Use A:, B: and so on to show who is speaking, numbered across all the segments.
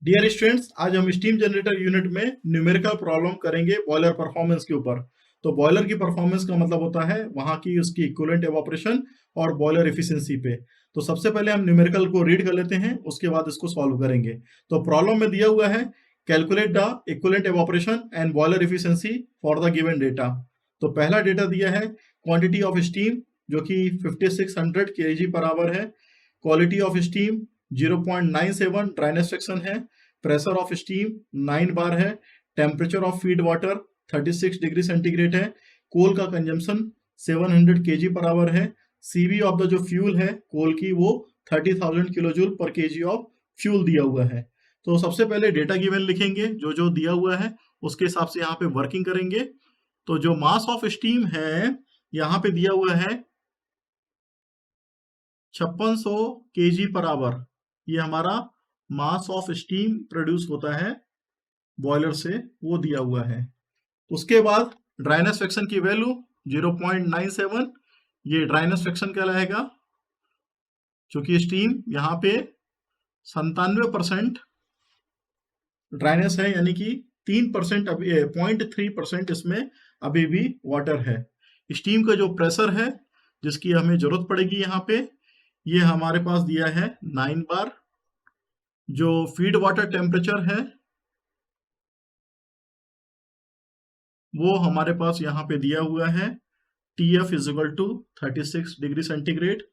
A: Dear students, आज हम steam generator unit में न्यूमेरिकल प्रॉब्लम करेंगे बॉयलर परफॉर्मेंस के ऊपर। तो बॉयलर की परफॉर्मेंस का मतलब होता है वहां की उसकी इक्विवेलेंट एवापोरेशन और बॉयलर एफिशिएंसी पे। तो सबसे पहले हम न्यूमेरिकल को रीड कर लेते हैं, उसके बाद इसको सॉल्व करेंगे। तो प्रॉब्लम में दिया हुआ है calculate the equivalent evaporation and boiler efficiency for the given data. तो पहला डेटा दिया है क्वांटिटी ऑफ स्टीम जो कि 5600 kg पर आवर है, quality of steam 0.97 dryness fraction है, प्रेशर ऑफ स्टीम 9 बार है, temperature of feed water 36 degree centigrade है, कोल का कंजम्पशन 700 kg पर आवर है, सीवी ऑफ द जो फ्यूल है कोल की वो 30,000 किलो जूल पर केजी ऑफ फ्यूल दिया हुआ है। तो सबसे पहले डेटा गिवन लिखेंगे, जो जो दिया हुआ है उसके हिसाब से यहाँ पे वर्किंग करेंगे। तो जो मास ऑफ स्टीम है यहाँ पे दिया हुआ है 5600 kg पर आवर, ये हमारा मास ऑफ स्टीम प्रोड्यूस होता है बॉयलर से, वो दिया हुआ है। उसके बाद ड्राइनेस फ्रैक्शन की वैल्यू 0.97, ये ड्राइनेस फ्रैक्शन कहलाएगा, क्योंकि स्टीम यहाँ पे 97% ड्राइनेस है, यानी कि 3% अभी 0.3% इसमें अभी भी वाटर है। स्टीम का जो प्रेशर है जिसकी हमें जरूरत पड़ेगी यहाँ पे, ये हमारे पास दिया है 9 बार। जो फीड वाटर टेम्परेचर है वो हमारे पास यहाँ पे दिया हुआ है TF is equal to 36 degree centigrade.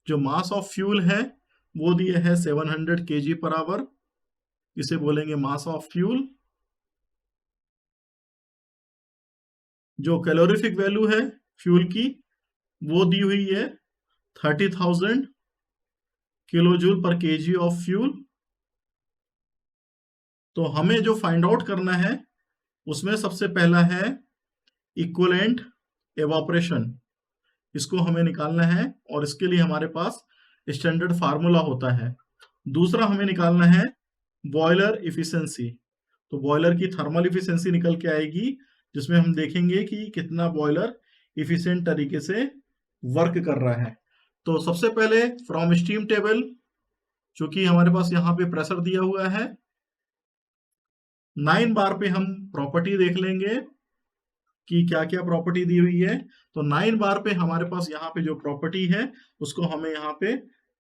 A: जो मास ऑफ फ्यूल है वो दिया है 700 kg पर आवर, इसे बोलेंगे मास ऑफ फ्यूल। जो कैलोरीफिक वैल्यू है फ्यूल की वो दी हुई है 30,000 किलो जूल पर केजी ऑफ फ्यूल। तो हमें जो फाइंड आउट करना है उसमें सबसे पहला है इक्विवेलेंट एवापोरेशन, इसको हमें निकालना है और इसके लिए हमारे पास स्टैंडर्ड फार्मूला होता है। दूसरा हमें निकालना है बॉयलर इफिशिएंसी। तो बॉयलर की थर्मल इफिशिएंसी निकल के आएगी, जिसमें हम देखेंगे कि कितना बॉयलर इफिशिएंट तरीके से वर्क कर रहा है। तो सबसे पहले फ्रॉम स्टीम टेबल, चूंकि हमारे पास यहाँ पे प्रेशर दिया हुआ है 9 बार पे, हम प्रॉपर्टी देख लेंगे कि क्या क्या प्रॉपर्टी दी हुई है। तो 9 बार पे हमारे पास यहाँ पे जो प्रॉपर्टी है उसको हमें यहाँ पे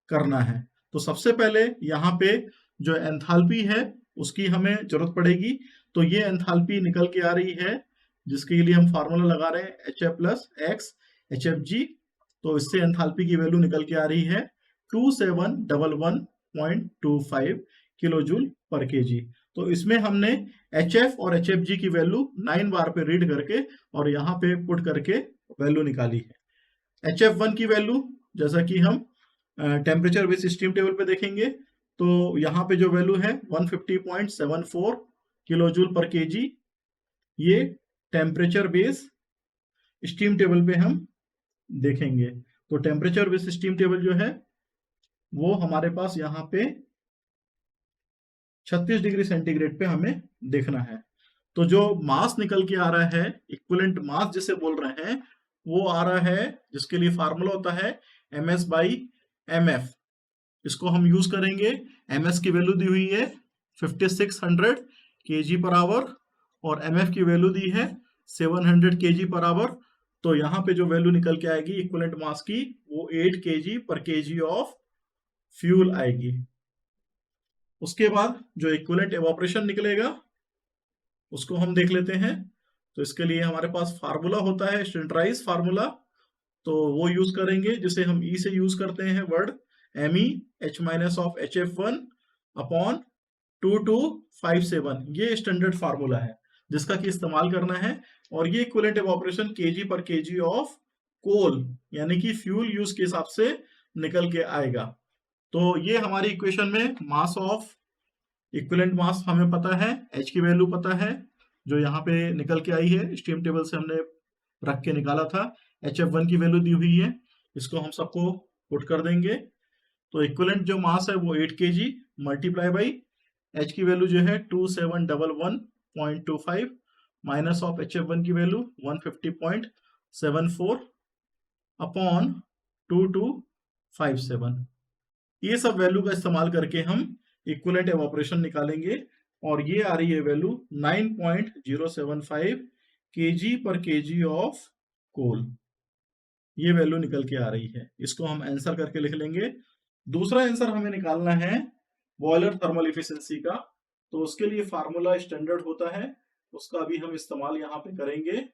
A: करना है। तो सबसे पहले यहाँ पे जो एंथैल्पी है उसकी हमें जरूरत पड़ेगी। तो ये एंथैल्पी निकल के आ रही है, जिसके लिए हम फार्मूला लगा रहे हैं HF प्लस एक्स HFG। तो इससे एंथैल्पी की वैल्यू निकल के आ रही है 2711.25 किलो जूल पर केजी। तो इसमें हमने HF और HFG की वैल्यू 9 बार पे रीड करके और यहाँ पे पुट करके वैल्यू निकाली है। HF1 की वैल्यू जैसा कि हम टेम्परेचर बेस स्टीम टेबल पे देखेंगे, तो यहाँ पे जो वैल्यू है 150.74 किलो जूल पर केजी, ये टेम्परेचर बेस स्टीम टेबल पे हम देखेंगे। तो टेम्परेचर बेस स्टीम टेबल जो है वो हमारे पास यहाँ पे 36 डिग्री सेंटीग्रेड पे हमें देखना है। तो जो मास निकल के आ रहा है, इक्विवेलेंट मास जिसे बोल रहे हैं, वो आ रहा है जिसके लिए फार्मूला होता है ms बाई mf। इसको हम यूज करेंगे। ms की वैल्यू दी हुई है 5600 kg पर आवर और mf की वैल्यू दी है 700 kg पर आवर। तो यहाँ पे जो वैल्यू निकल के आएगी इक्विवेलेंट मास की वो 8 kg पर केजी ऑफ फ्यूल आएगी। उसके बाद जो इक्विवेलेंट एवापोरेशन निकलेगा उसको हम देख लेते हैं। तो इसके लिए हमारे पास फार्मूला होता है स्टैंडर्डाइज फार्मूला, तो वो यूज करेंगे जिसे हम ई से यूज करते हैं word ME H minus of HF1 upon 2257। ये स्टैंडर्ड फार्मूला है जिसका कि इस्तेमाल करना है। और ये इक्विवेलेंट एवापोरेशन केजी पर केजी ऑफ कोल यानी कि फ्यूल यूज के हिसाब से निकल के आएगा। तो ये हमारी इक्वेशन में मास ऑफ इक्विवेलेंट मास हमें पता है, H की वैल्यू पता है जो यहाँ पे निकल के आई है, स्टीम टेबल से हमने रख के निकाला था। HF1 की वैल्यू दी हुई है, इसको हम सबको पुट कर देंगे। तो इक्विवेलेंट जो मास है वो 8 kg मल्टीप्लाई बाई H की वैल्यू जो है 2711.25 माइनस ऑफ HF1 की वैल्यू 150.74 अपॉन 2257। ये सब वैल्यू का इस्तेमाल करके हम इक्विवेलेंट एवापोरेशन निकालेंगे और ये आ रही है वैल्यू 9.075 kg पर kg ऑफ कोल, ये वैल्यू निकल के आ रही है। इसको हम आंसर करके लिख लेंगे। दूसरा आंसर हमें निकालना है बॉयलर थर्मल इफिशिएंसी का, तो उसके लिए फार्मूला स्टैंडर्ड होता है, उसका भी हम इस्तेमाल यहाँ पे करेंगे।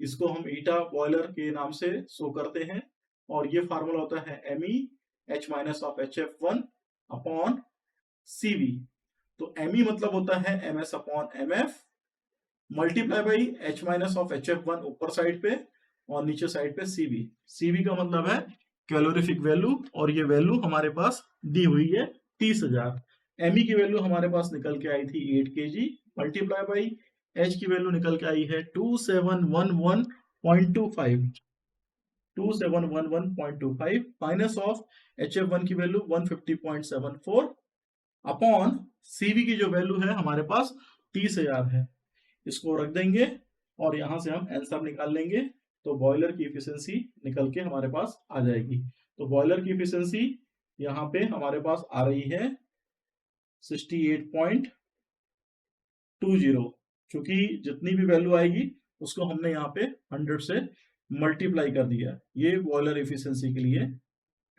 A: इसको हम ईटा बॉयलर के नाम से शो करते हैं और ये फार्मूला होता है ME H minus of HF1 upon CV। तो ME मतलब होता है MS upon MF multiply by H minus of HF1 ऊपर साइड पे और नीचे साइड पे CV। CV का मतलब है कैलोरीफिक वैल्यू और ये वैल्यू हमारे पास दी हुई है 30,000। ME की वैल्यू हमारे पास निकल के आई थी 8 kg मल्टीप्लाई बाई H की वैल्यू निकल के आई है 2711.25 2711.25 माइनस ऑफ HF1 की वैल्यू 150.74 अपॉन CV की जो वैल्यू है हमारे पास 30,000 है। इसको रख देंगे और यहां से हम आंसर निकाल लेंगे, तो बॉयलर की एफिशिएंसी निकल के हमारे पास आ जाएगी। तो बॉयलर की एफिशिएंसी यहाँ पे हमारे पास आ रही है 68.20, क्योंकि जितनी भी वैल्यू आएगी उसको हमने यहाँ पे 100 से मल्टीप्लाई कर दिया, ये बॉयलर एफिशिएंसी के लिए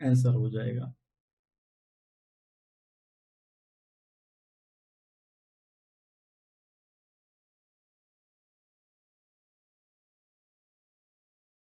A: आंसर हो जाएगा।